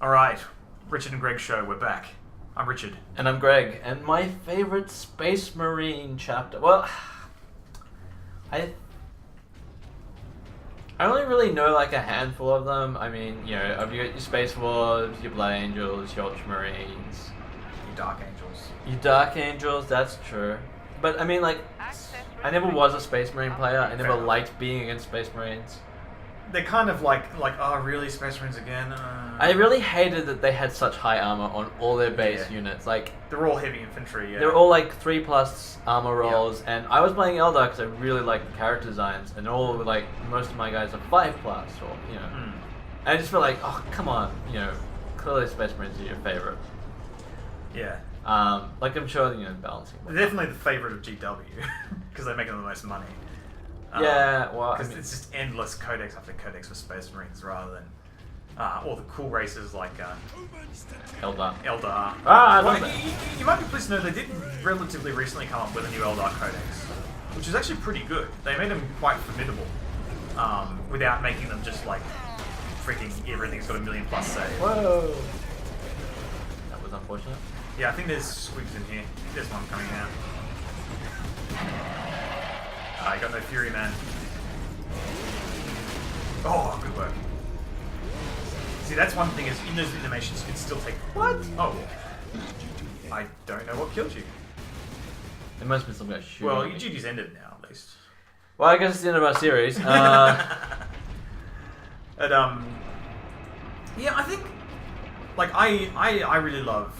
Alright, Richard and Greg show, we're back. I'm Richard. And I'm Greg, and my favorite Space Marine chapter... Well, I only really know like a handful of them. I mean, you know, you got your Space Wolves, your Blood Angels, your Ultramarines. You Dark Angels. You Dark Angels, that's true. But I mean, like, I never was a Space Marine player. I never liked being against Space Marines. They're kind of like, oh really, Space Marines again? I really hated that they had such high armor on all their base units. Like, they're all heavy infantry, yeah. They're all like 3+ armor rolls, and I was playing Eldar because I really liked the character designs, and most of my guys are 5+, or, you know. And I just feel like, oh, come on, you know, clearly Space Marines are your favorite. Yeah. Like, I'm sure, you know, balancing. They're definitely the favorite of GW, because they make them the most money. Yeah, well, because it's just endless codex after codex for Space Marines rather than all the cool races like Eldar. I love that. You might be pleased to know they did relatively recently come up with a new Eldar codex, which is actually pretty good. They made them quite formidable, without making them just like freaking everything's got a 1,000,000+ save. Whoa! That was unfortunate. Yeah, I think there's squigs in here. There's one coming out. I got no fury, man. Oh, good work. See, that's one thing is in those animations you can still take. What? Oh, I don't know what killed you. There must be some guy shooting. Well, your duty's ended now, at least. Well, I guess it's the end of our series. But yeah, I think like I really love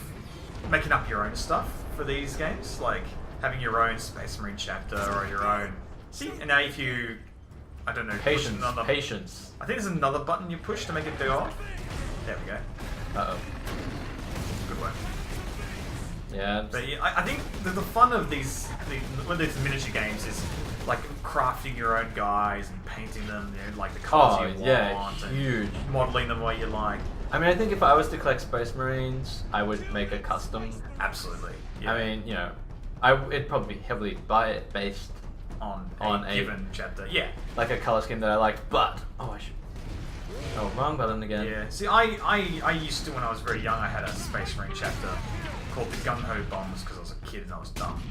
making up your own stuff for these games, like having your own Space Marine chapter or your own. See, and now if you, I don't know, Patience. Patience. I think there's another button you push to make it go off. There we go. Uh-oh. Good work. Yeah. But yeah, I think the fun of these miniature games is like crafting your own guys and painting them, you know, like the colors you want, huge. and modeling them the way you like. I mean, I think if I was to collect Space Marines, I would make a custom. Absolutely. Yeah. I mean, you know, it'd probably be heavily based on a given chapter. Yeah. Like a color scheme that I liked, but oh wrong button again. Yeah. See, I used to, when I was very young, I had a Space Marine chapter called the Gung Ho Bombs because I was a kid and I was dumb.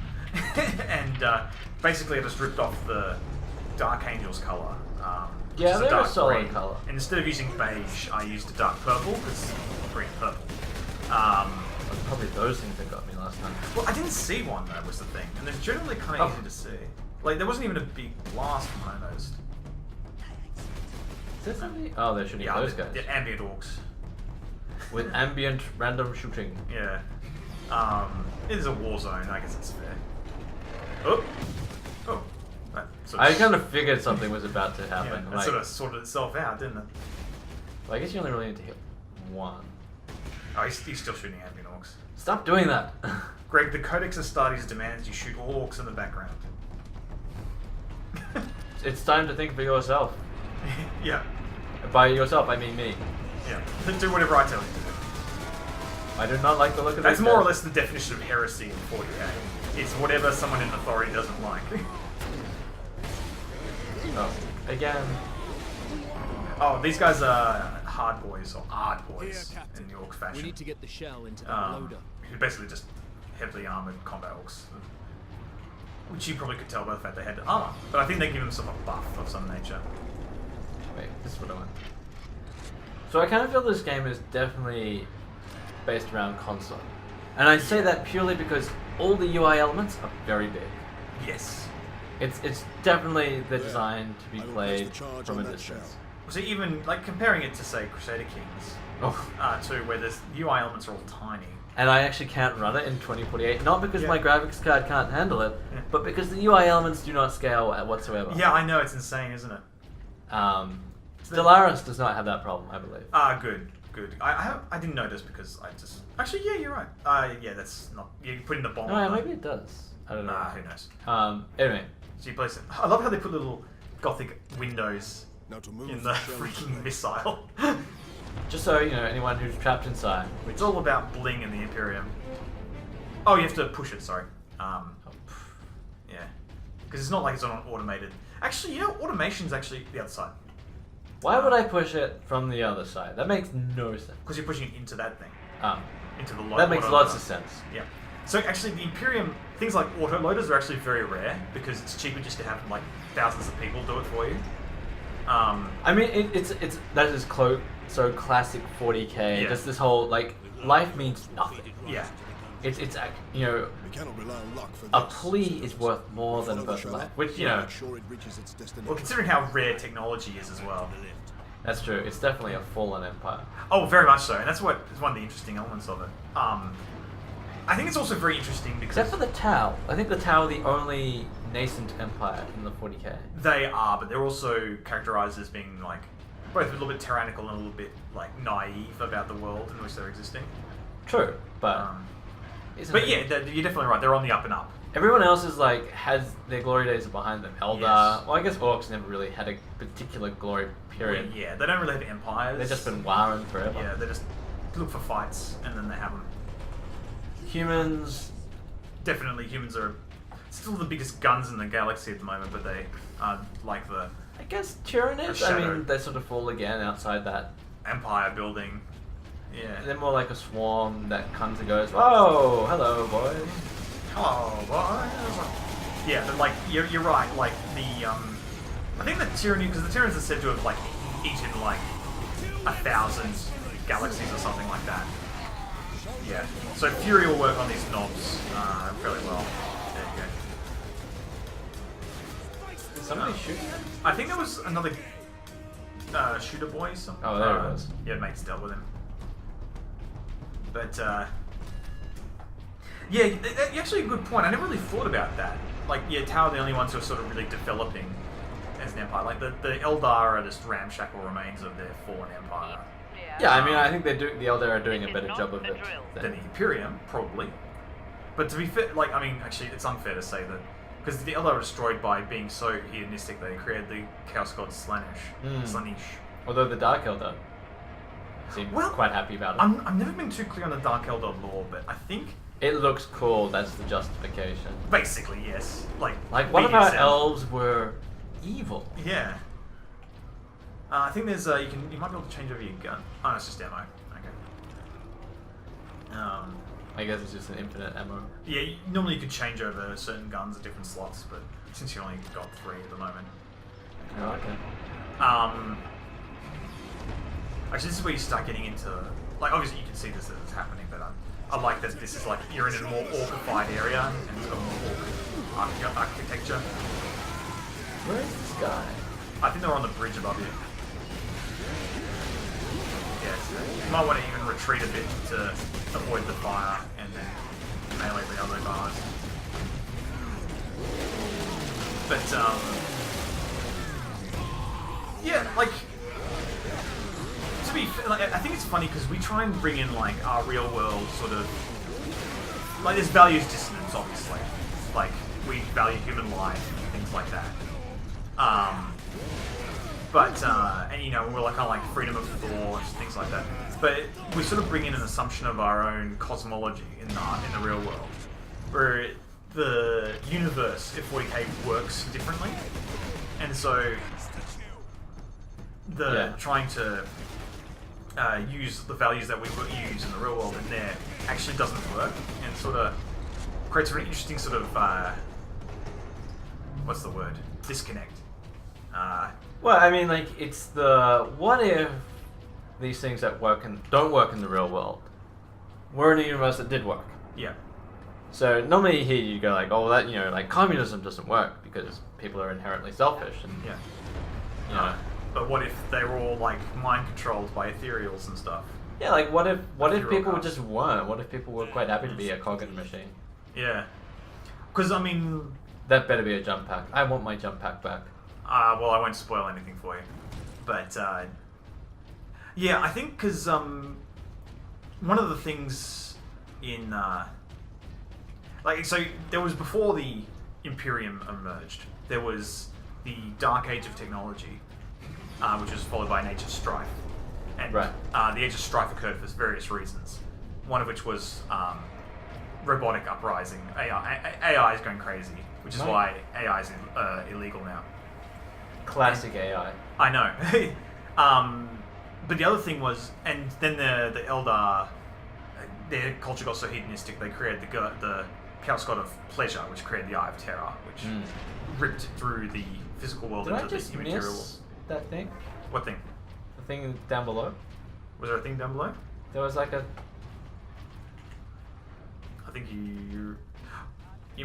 And basically I just ripped off the Dark Angels color. Which is a dark solid color. And instead of using beige, I used a dark purple because green purple. Probably those things that got me last time. Well, I didn't see one though, was the thing, and they're generally kind of easy to see. Like there wasn't even a big blast from I noticed. Is there something? Oh, they're shooting those guys. They're ambient orcs. With ambient random shooting. Yeah. It is a war zone. I guess it's fair. Oh. I kind of figured something was about to happen. Yeah, that sort of sorted itself out, didn't it? Well, I guess you only really need to hit one. Oh, he's still shooting ambient orcs. Stop doing that. Greg, the Codex Astartes demands you shoot all orcs in the background. It's time to think for yourself. Yeah. By yourself, I mean me. Yeah. Do whatever I tell you to do. I do not like the look of That's more or less the definition of heresy in 40k. It's whatever someone in authority doesn't like. Oh, again. Oh, these guys are hard boys or ard boys in the orc fashion. We need to get the shell into that loader. Who basically just heavily armored combat orcs, which you probably could tell by the fact they had armor. But I think they give themselves a buff of some nature. Wait, this is what I want. So I kind of feel this game is definitely based around console, and I say that purely because all the UI elements are very big. Yes. It's definitely designed to be played from a distance. So even like comparing it to say Crusader Kings, to where the UI elements are all tiny. And I actually can't run it in 2048, not because my graphics card can't handle it, but because the UI elements do not scale whatsoever. Yeah, I know, it's insane, isn't it? Stellaris does not have that problem, I believe. Good. I didn't notice because I just... Actually, yeah, you're right. Yeah, that's not... You put in the bomb. No, maybe it does. I don't know. Who knows? Anyway. So you place it... I love how they put little gothic windows in the freaking missile. Just so, you know, anyone who's trapped inside. It's all about bling in the Imperium. Oh, you have to push it, sorry. Yeah. Because it's not like it's on an automated... Actually, you know, automation's actually the other side. Why would I push it from the other side? That makes no sense. Because you're pushing it into that thing. Into the That makes lots of sense. Yeah. So actually, the Imperium, things like auto-loaders are actually very rare because it's cheaper just to have like thousands of people do it for you. I mean, it's that is so classic 40k. Yeah. Just this whole like life means nothing. Yeah. It's you know, a plea is worth more than a person's life, which you know. Well, considering how rare technology is as well. That's true. It's definitely a fallen empire. Oh, very much so, and that's what is one of the interesting elements of it. I think it's also very interesting because Except for the Tau. I think the Tau are the only nascent empire in the 40k. they are, but they're also characterized as being like both a little bit tyrannical and a little bit like naive about the world in which they're existing. True, but Yeah, you're definitely right. They're on the up and up. everyone else is like has their glory days are behind them. Eldar. Yes. Well, I guess Orcs never really had a particular glory period. Well, yeah, they don't really have empires. They've just been warring forever. Yeah, they just look for fights and then they have them. Humans. Definitely, humans are still the biggest guns in the galaxy at the moment, but they are like the I guess Tyranids. I shadow. mean, they sort of fall again outside that. empire building. Yeah. They're more like a swarm that comes and goes. Oh, hello, boys. Hello, boys. Yeah, but like you're right. Like the I think the tyranny, because the Tyranids are said to have like eaten like 1,000 galaxies or something like that. Yeah. So Fury will work on these knobs fairly well. There you go. Did somebody shoot him? I think there was another shooter boy. Oh, there it was. Yeah, mates dealt with him. But yeah, actually a good point. I never really thought about that. Like, yeah, Tau are the only ones who are sort of really developing as an empire. Like the Eldar are just ramshackle remains of their fallen empire. Yeah, I mean, I think the Eldar are doing a better job of it Than the Imperium, probably. But to be fair, like, I mean, actually, it's unfair to say that because the Eldar were destroyed by being so hedonistic, they created the Chaos God Slaanesh. Although the Dark Eldar seem quite happy about it. I've never been too clear on the Dark Eldar lore, but I think It looks cool. That's the justification. basically yes. Like What if our BDSM. elves were evil? Yeah. I think there's you might be able to change over your gun. Oh, no, it's just ammo. Okay. I guess it's just an infinite ammo. Yeah, normally you could change over certain guns at different slots, but since you only got 3 at the moment. Oh, okay. Actually, this is where you start getting into, like, obviously you can see this as it's happening, but I like that this is like you're in a more orcified area and it's got more orc architecture. Where is this guy? I think they're on the bridge above you. Yeah, so you might want to even retreat a bit to avoid the fire and then melee the other guys. But yeah, like to be fair, like, I think it's funny because we try and bring in like our real world sort of like there's values dissonance, obviously. Like we value human life and things like that. But and you know we're like kind of like freedom of thought, things like that. But we sort of bring in an assumption of our own cosmology in the real world, where the universe, if 40k, works differently, and so trying to use the values that we would use in the real world in there actually doesn't work, and sort of creates a really interesting sort of what's the word? Disconnect. Well, I mean, like, it's the what if these things that don't work in the real world were in a universe that did work? Yeah. So normally here you go like, oh, that, you know, like communism doesn't work because people are inherently selfish and Yeah. you know. But what if they were all like mind controlled by ethereals and stuff? Yeah, like what if Ethereal people cast. just weren't? What if people were quite happy to be a cog in a machine? Yeah. Because I mean, That better be a jump pack. I want my jump pack back. well, I won't spoil anything for you, but yeah, I think because one of the things in like so there was before the Imperium emerged, there was the Dark Age of Technology, which was followed by an Age of Strife, and Right. The Age of Strife occurred for various reasons. One of which was robotic uprising. AI is going crazy, which is Right. why AI is illegal now. Classic AI. I know. But the other thing was, and then the Eldar, their culture got so hedonistic, they created the Chaos God of Pleasure, which created the Eye of Terror, which ripped through the physical world Did I into the just immaterial. miss that thing? What thing? The thing down below? Was there a thing down below? There was like a... I think you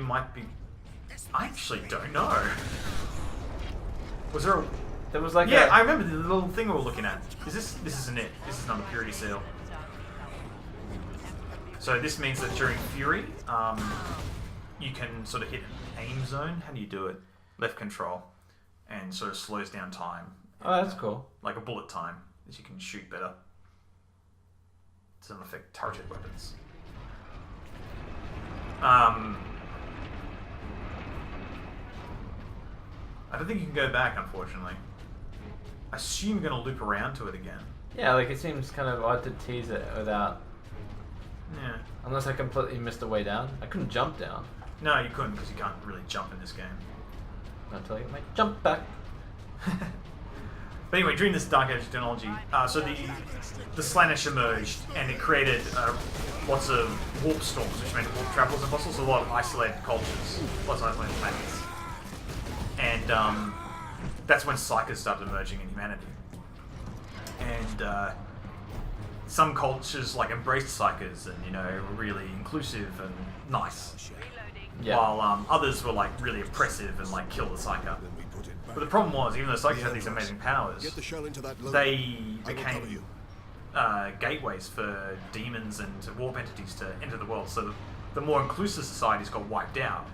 might be. I actually don't know. Was there a? There was like Yeah, a... I remember the little thing we were looking at. Is this? This isn't it. This is another purity seal. So this means that during Fury, you can sort of hit an aim zone. How do you do it? Left control, and sort of slows down time. Oh, that's cool. Like a bullet time, as you can shoot better. It doesn't affect turret weapons. I don't think you can go back, unfortunately. I assume you're going to loop around to it again. Yeah, like it seems kind of odd to tease it without... Yeah. Unless I completely missed the way down. I couldn't jump down. No, you couldn't, because you can't really jump in this game. Until I get my jump back. But anyway, during this Dark Age technology, so the Slaanesh emerged, and it created lots of warp storms, which meant warp travel was impossible, so a lot of isolated cultures, lots of isolated planets. And that's when psychers started emerging in humanity. And some cultures like embraced psychers and, you know, were really inclusive and nice. Yeah. While others were like really oppressive and like kill the psyker. But the problem was, even though psychers had these amazing powers, they became gateways for demons and warp entities to enter the world. So the more inclusive societies got wiped out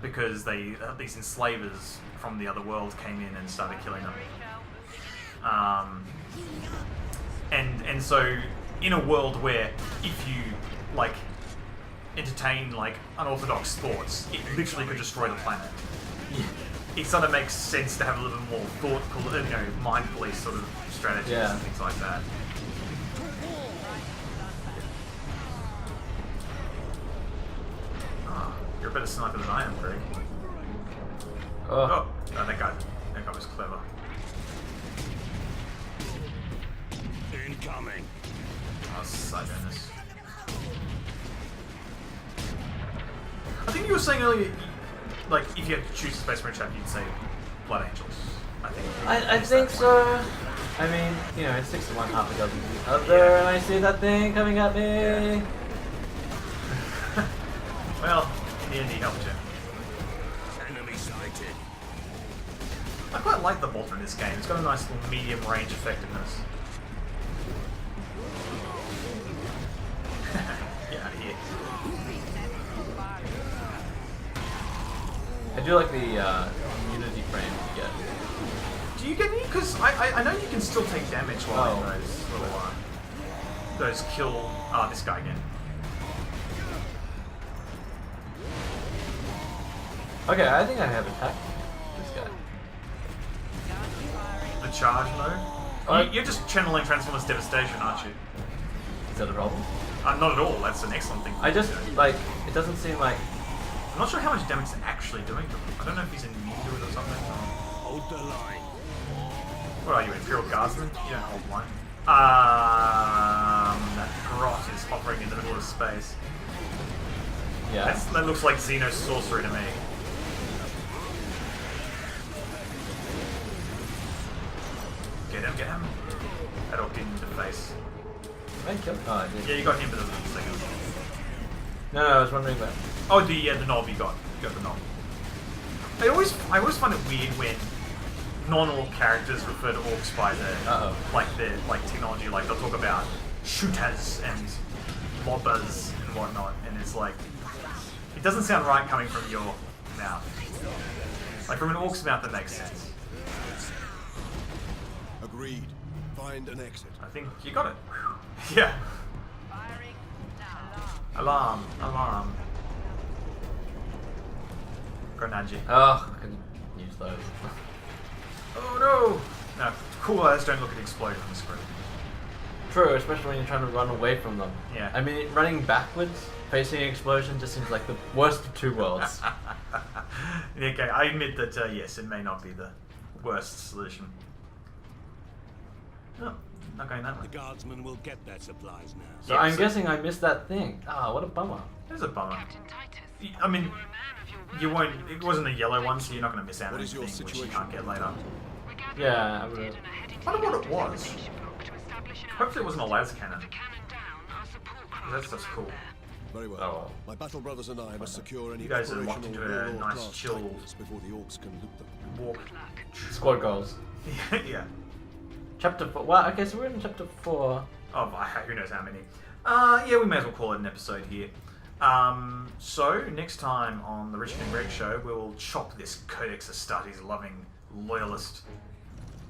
because these enslavers from the other world came in and started killing them. And so in a world where if you like entertain like unorthodox thoughts, it literally could destroy the planet. It sort of makes sense to have a little bit more thoughtful, you know, mind police sort of strategies and things like that. Oh, you're a better sniper than I am, Greg. Oh. No, that guy was clever. Incoming. Oh, side bonus. I think you were saying earlier, like, if you had to choose a Space Marine chapter, you'd say Blood Angels. I think so. I mean, you know, it's 6 to 1, half a dozen the other, and I see that thing coming at me. Yeah. Well, in the end, he helped you. Enemy sighted. I quite like the bolter in this game. It's got a nice little medium range effectiveness. Get out of here. I do like the immunity frame you get. Do you get any? Because I know you can still take damage while in those kill. This guy again. Okay, I think I have attacked this guy. The charge mode. You're just channeling Transformers Devastation, aren't you? Is that a problem? Not at all. That's an excellent thing. I just, like, it doesn't seem like... I'm not sure how much damage it's actually doing to him. I don't know if he's immune to it or something. Hold the line. What are you, Imperial Guardsman? You don't hold line. That grot is hovering in the middle of space. Yeah. That looks like Xeno sorcery to me. Get him. That hooked him in the face. I killed... Oh, I did. Yeah, you got him, but it was a second. No, I was wondering about... Oh, the knob you got. You got the knob. I always find it weird when non-orc characters refer to orcs by their like technology. Like they'll talk about shooters and mobbers and whatnot, and it's like it doesn't sound right coming from your mouth. Like from an orc's mouth, that makes sense. Agreed. Find an exit. I think you got it. Yeah. Alarm. Grenade. Oh, I can use those. Oh no! No, cool eyes don't look at explode on the screen. True, especially when you're trying to run away from them. Yeah. I mean, running backwards, facing an explosion, just seems like the worst of two worlds. Okay, I admit that, yes, it may not be the worst solution. Oh, not going that way. The guardsmen will get their supplies now. So Yeah, I'm so- guessing I missed that thing. Ah, what a bummer. It is a bummer. I mean, you won't. It wasn't a yellow one, so you're not going to miss out on What is your anything which you situation? can't get later. Yeah, I would. I wonder what it was. Hopefully, it wasn't a las cannon. That's just cool. Very well. Oh, well. My battle brothers and I must secure any You guys are locked into a operational nice, class chill- titans before the orcs can loot them. Walk. Squad goals. Yeah. Chapter 4. Wow, okay, so we're in chapter 4. Oh, who knows how many. Yeah, we may as well call it an episode here. So, next time on the Richard and Greg Show, we'll chop this Codex Astartes loving loyalist.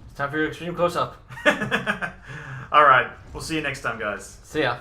It's time for your extreme close up. Alright, we'll see you next time, guys. See ya.